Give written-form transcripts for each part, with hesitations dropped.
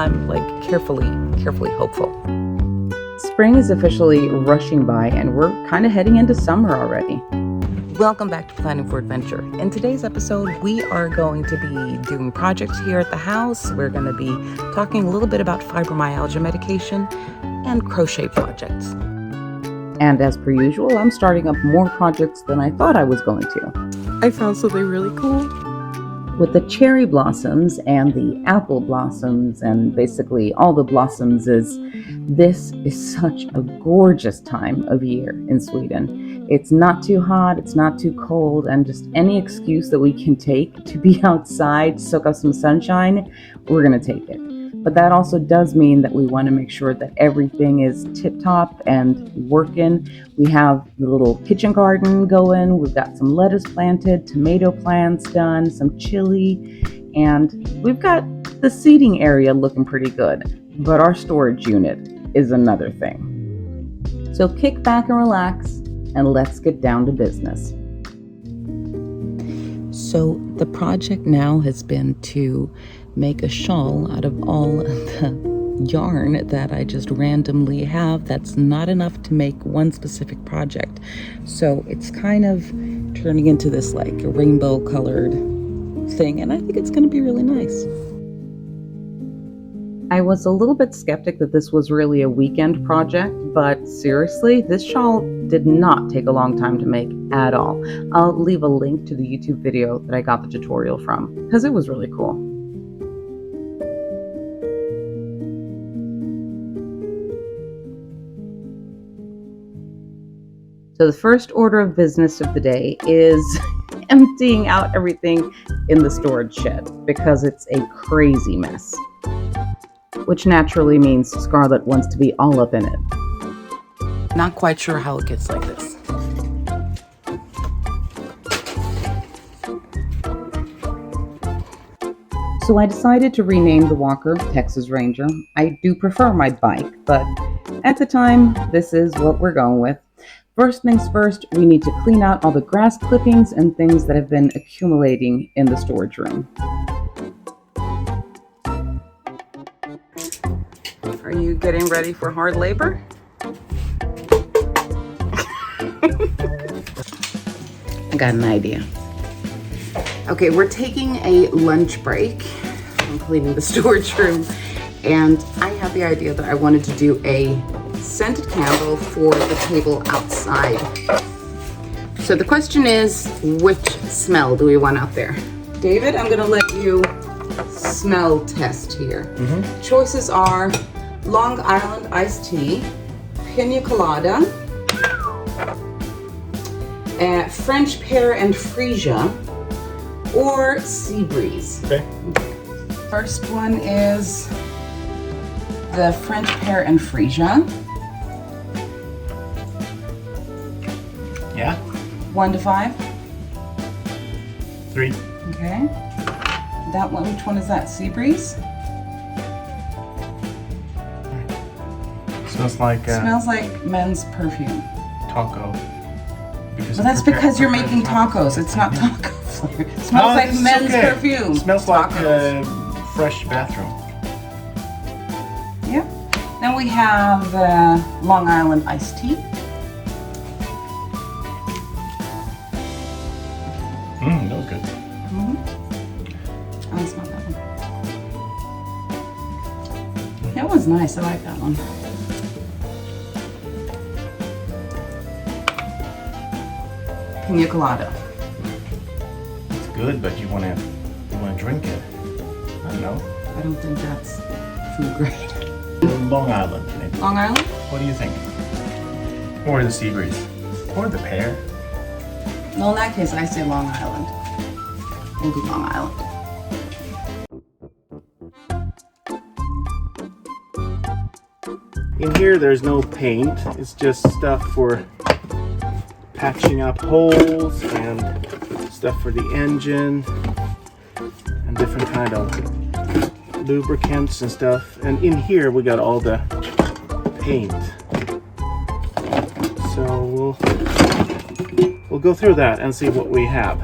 I'm like carefully hopeful. Spring is officially rushing by and we're kind of heading into summer already. Welcome back to Planning for Adventure. In today's episode, we are going to be doing projects here at the house. We're going to be talking a little bit about fibromyalgia medication and crochet projects. And as per usual, I'm starting up more projects than I thought I was going to. I found something really cool. With the cherry blossoms and the apple blossoms and basically all the blossoms, this is such a gorgeous time of year in Sweden. It's not too hot, it's not too cold, and just any excuse that we can take to be outside, soak up some sunshine, we're going to take it. But that also does mean that we want to make sure that everything is tip-top and working. We have the little kitchen garden going. We've got some lettuce planted, tomato plants done, some chili, and we've got the seating area looking pretty good. But our storage unit is another thing. So kick back and relax, and let's get down to business. So the project now has been to make a shawl out of all the yarn that I just randomly have. That's not enough to make one specific project. So it's kind of turning into this like a rainbow colored thing, and I think it's going to be really nice. I was a little bit skeptic that this was really a weekend project, but seriously, this shawl did not take a long time to make at all. I'll leave a link to the YouTube video that I got the tutorial from, because it was really cool. So the first order of business of the day is emptying out everything in the storage shed because it's a crazy mess. Which naturally means Scarlett wants to be all up in it. Not quite sure how it gets like this. So I decided to rename the walker Texas Ranger. I do prefer my bike, but at the time, this is what we're going with. First things first, we need to clean out all the grass clippings and things that have been accumulating in the storage room. Are you getting ready for hard labor? I got an idea. Okay, we're taking a lunch break from cleaning the storage room, and I had the idea that I wanted to do a scented candle for the table outside. So the question is, which smell do we want out there? David, I'm gonna let you smell test here. Choices are Long Island iced tea, pina colada, French pear and freesia, or sea breeze. Okay. First one is the French pear and freesia. Yeah. 1 to 5. 3. Okay. That one, which one is that? Sea breeze? Smells like Smells like men's perfume. taco. Well, that's because you're making tacos. It's not taco flavor. It smells like men's perfume. Smells like fresh bathroom. Yeah. Then we have Long Island iced tea. That was good. I smell that one. That was nice. I like that one. Pina colada. It's good, but you wanna drink it. I don't know. I don't think that's food grade. Long Island, maybe. Long Island? What do you think? Or the sea breeze, or the pear. No, in that case, I say Long Island. We'll do Long Island. In here, there's no paint. It's just stuff for patching up holes and stuff for the engine and different kind of lubricants and stuff. And in here, we got all the paint. So we'll go through that and see what we have.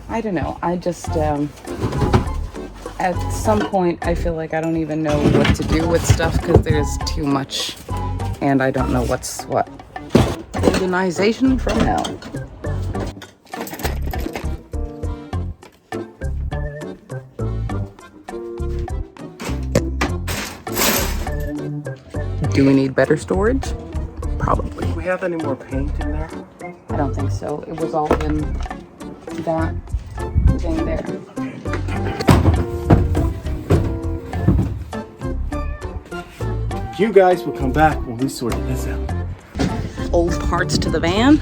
I don't know. I just, I At some point, I feel like I don't even know what to do with stuff because there's too much and I don't know what's what. Organization from hell. Do we need better storage? Probably. Do we have any more paint in there? I don't think so. It was all in that thing there. You guys will come back when we sort this out. Old parts to the van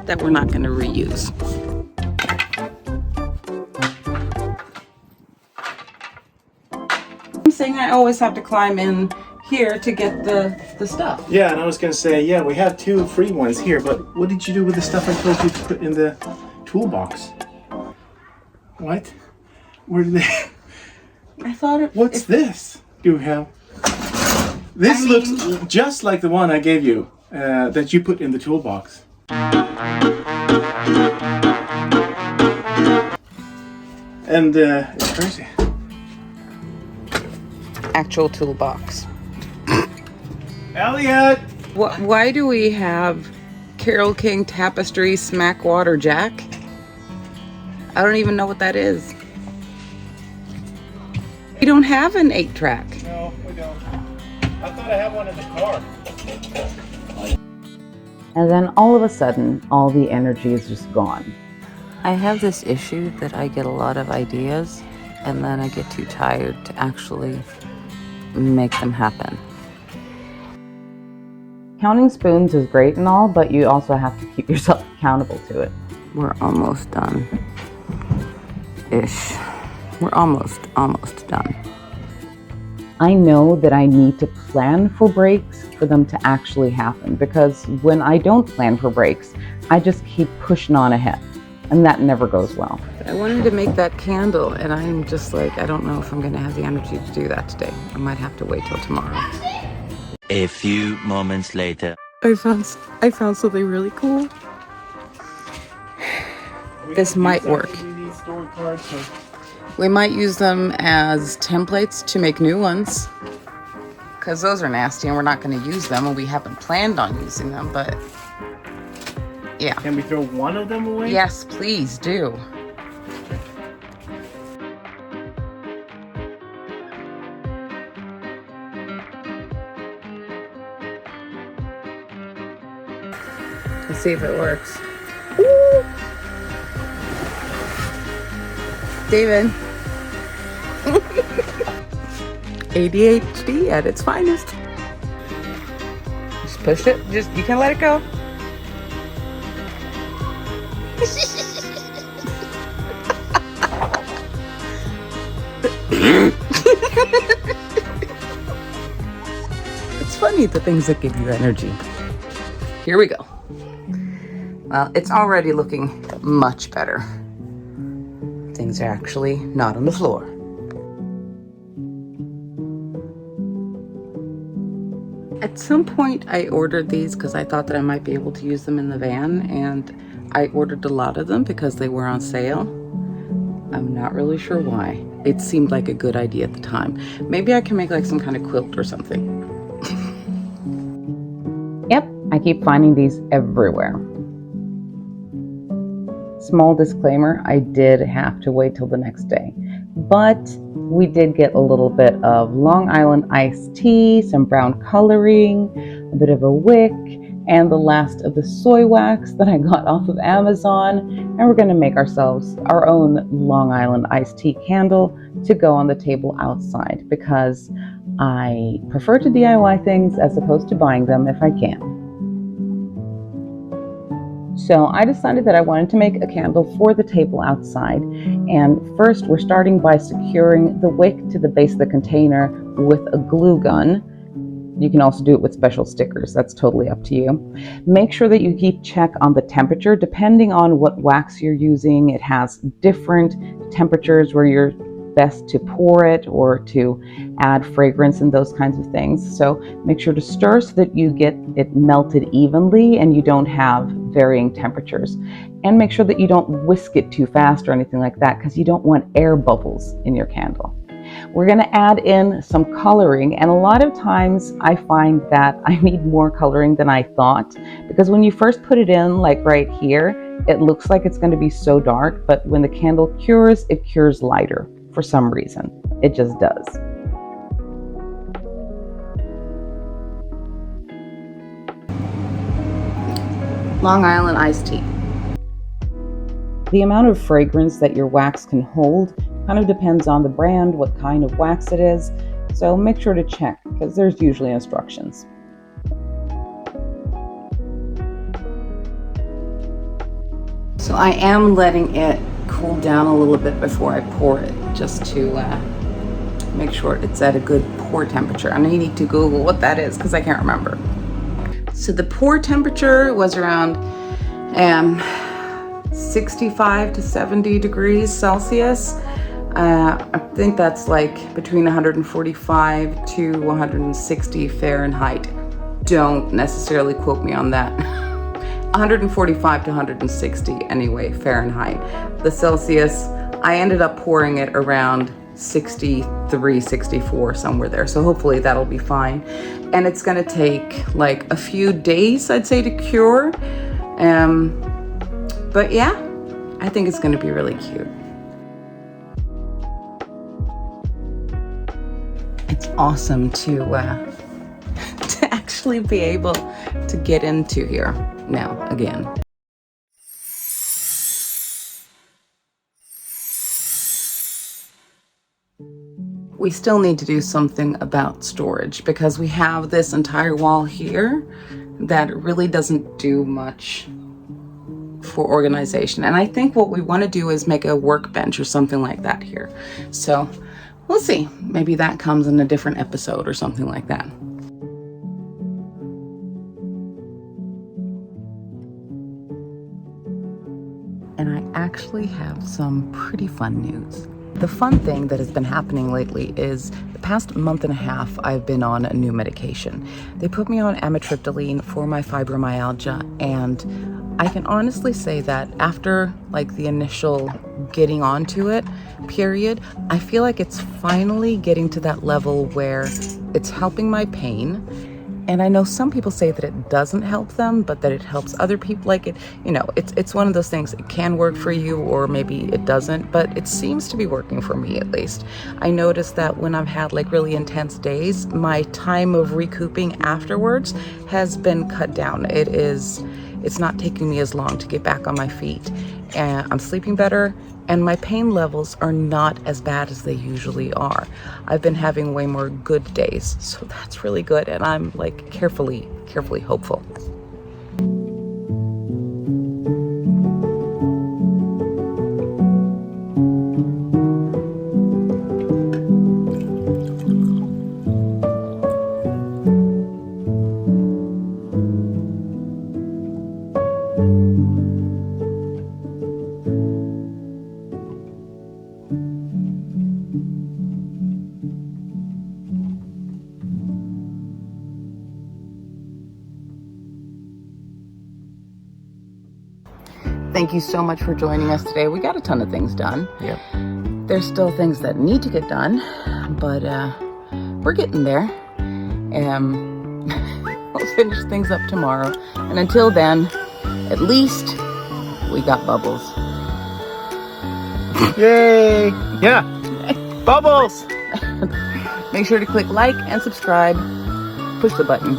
that we're not going to reuse. I'm saying I always have to climb in here to get the stuff. Yeah, and I was gonna say, yeah, we have 2 free ones here, but what did you do with the stuff I told you to put in the toolbox? What? Where did they? I thought it. What's this? Do you have? This looks just like the one I gave you that you put in the toolbox. And it's crazy. Actual toolbox. Elliot! Why do we have Carole King Tapestry Smack Water Jack? I don't even know what that is. We don't have an 8-track. No, we don't. I thought I had one in the car. And then all of a sudden, all the energy is just gone. I have this issue that I get a lot of ideas and then I get too tired to actually make them happen. Counting spoons is great and all, but you also have to keep yourself accountable to it. We're almost done. Ish. We're almost done. I know that I need to plan for breaks for them to actually happen, because when I don't plan for breaks, I just keep pushing on ahead, and that never goes well. I wanted to make that candle, and I'm just like, I don't know if I'm going to have the energy to do that today. I might have to wait till tomorrow. A few moments later. I found something really cool. This might work. We might use them as templates to make new ones, because those are nasty and we're not going to use them, and we haven't planned on using them, but yeah. Can we throw one of them away? Yes, please do. Let's see if it works. Ooh. David. ADHD at its finest. Just push it. You can let it go. It's funny, the things that give you energy. Here we go. Well, it's already looking much better. Things are actually not on the floor. At some point I ordered these because I thought that I might be able to use them in the van, and I ordered a lot of them because they were on sale. I'm not really sure why. It seemed like a good idea at the time. Maybe I can make like some kind of quilt or something. Yep, I keep finding these everywhere. Small disclaimer, I did have to wait till the next day, but we did get a little bit of Long Island iced tea, some brown coloring, a bit of a wick, and the last of the soy wax that I got off of Amazon. And we're going to make ourselves our own Long Island iced tea candle to go on the table outside, because I prefer to DIY things as opposed to buying them if I can. So I decided that I wanted to make a candle for the table outside. And first, we're starting by securing the wick to the base of the container with a glue gun. You can also do it with special stickers. That's totally up to you. Make sure that you keep check on the temperature. Depending on what wax you're using, it has different temperatures where you're best to pour it or to add fragrance and those kinds of things. So make sure to stir so that you get it melted evenly and you don't have varying temperatures. And make sure that you don't whisk it too fast or anything like that, because you don't want air bubbles in your candle. We're going to add in some coloring, and a lot of times I find that I need more coloring than I thought, because when you first put it in, like right here, it looks like it's going to be so dark, but when the candle cures, it cures lighter for some reason. It just does. Long Island iced tea. The amount of fragrance that your wax can hold kind of depends on the brand, what kind of wax it is, so make sure to check because there's usually instructions. So I am letting it cool down a little bit before I pour it, just to make sure it's at a good pour temperature. I know you need to Google what that is because I can't remember. So the pour temperature was around 65 to 70 degrees Celsius. I think that's like between 145 to 160 Fahrenheit. Don't necessarily quote me on that. 145 to 160 anyway, Fahrenheit. The Celsius, I ended up pouring it around 63, 64, somewhere there. So hopefully that'll be fine. And it's gonna take like a few days, I'd say, to cure. But yeah, I think it's gonna be really cute. It's awesome to actually be able to get into here now again. We still need to do something about storage because we have this entire wall here that really doesn't do much for organization. And I think what we want to do is make a workbench or something like that here. So we'll see. Maybe that comes in a different episode or something like that. And I actually have some pretty fun news. The fun thing that has been happening lately is the past month and a half I've been on a new medication. They put me on amitriptyline for my fibromyalgia, and I can honestly say that after like the initial getting onto it period, I feel like it's finally getting to that level where it's helping my pain. And I know some people say that it doesn't help them, but that it helps other people. Like it, you know, it's one of those things. It can work for you or maybe it doesn't, but it seems to be working for me at least. I noticed that when I've had like really intense days, my time of recouping afterwards has been cut down. It's not taking me as long to get back on my feet, and I'm sleeping better, and my pain levels are not as bad as they usually are. I've been having way more good days, so that's really good, and I'm like carefully hopeful. Thank you so much for joining us today. We got a ton of things done. Yep. There's still things that need to get done, but we're getting there. We'll finish things up tomorrow. And until then, at least we got bubbles. Yay! Yeah! Bubbles! Make sure to click like and subscribe. Push the button.